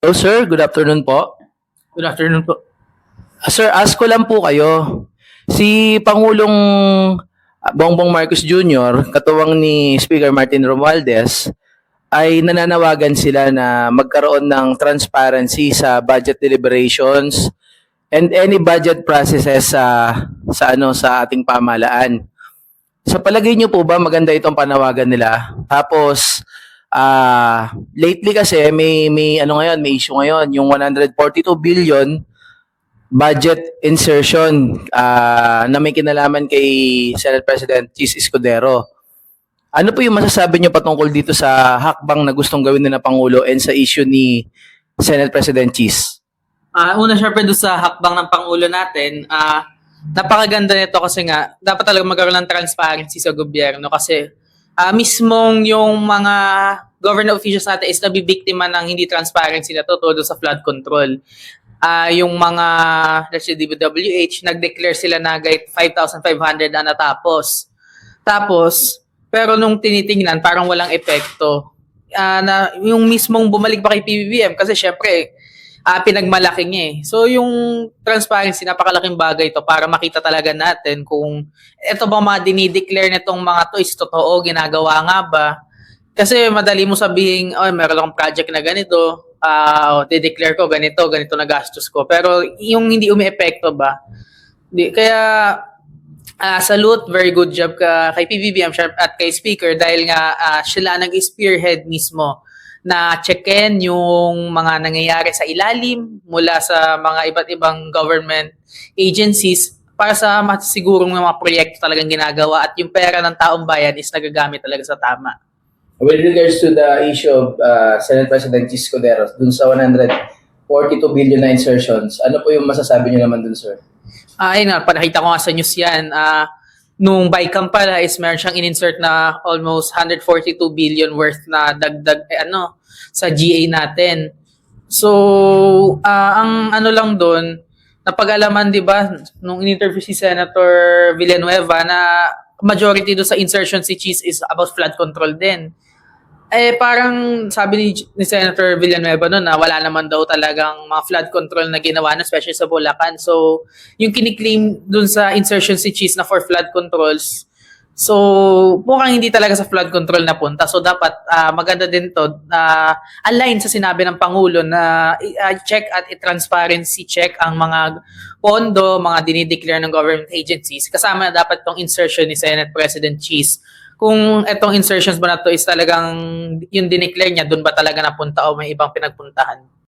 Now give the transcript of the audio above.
Hello sir, good afternoon po. Good afternoon po. Sir, ask ko lang po kayo. Si Pangulong Bongbong Marcos Jr., katuwang ni Speaker Martin Romualdez, ay nananawagan sila na magkaroon ng transparency sa budget deliberations and any budget processes sa ating pamahalaan. Sa palagay niyo po ba maganda itong panawagan nila? Tapos lately kasi may issue ngayon yung 142 billion budget insertion na may kinalaman kay Senate President Chis Escudero. Ano po yung masasabi niyo patungkol dito sa hakbang na gustong gawin ni na Pangulo and sa issue ni Senate President Chis? Una syempre doon sa hakbang ng Pangulo natin, napakaganda nito kasi nga dapat talaga magkaroon ng transparency sa gobyerno kasi mismong yung mga government officials natin is nabibiktima ng hindi transparency na to tulad sa flood control. Yung mga, let's say, DPWH, nag-declare sila na kahit 5,500 na natapos. Tapos, pero nung tinitingnan, parang walang epekto. Na yung mismong bumalik pa kay PBBM kasi syempre, pinagmalaki niya eh. So yung transparency, napakalaking bagay ito para makita talaga natin kung ito bang mga dinideclare nitong mga to is totoo, ginagawa nga ba. Kasi madali mo sabihin, oh, meron akong project na ganito, de-declare ko ganito na gastos ko. Pero yung hindi umi-epekto ba? Kaya salute, very good job kay PBBM at kay Speaker dahil nga sila nag-spearhead mismo na checken yung mga nangyayari sa ilalim mula sa mga iba't ibang government agencies para sa masigurong mga proyekto talagang ginagawa at yung pera ng taong bayan is nagagamit talaga sa tama. With regards to the issue of Senate President Chis Escudero dun sa 142 billion na insertions, ano po yung masasabi niyo naman dun, sir? Ayun nga, panakita ko nga sa news yan. Nung BICAM pala is meron siyang in-insert na almost 142 billion worth na dagdag sa GA natin. So, ang ano lang doon, napag-alaman 'di ba nung in-interview si Senator Villanueva na majority do sa insertion si Cheese is about flood control din. Parang sabi ni Senator Villanueva noon na wala naman daw talagang mga flood control na ginawa na, especially sa Bulacan. So, yung kiniklaim dun sa insertion si Cheese na for flood controls, so mukhang hindi talaga sa flood control na punta. So, dapat maganda din to align sa sinabi ng Pangulo na check at transparency check ang mga pondo, mga dinideclare ng government agencies. Kasama na dapat tong insertion ni Senate President Cheese kung etong insertions ba na to is talagang yung dineclare niya, doon ba talaga napunta o may ibang pinagpuntahan.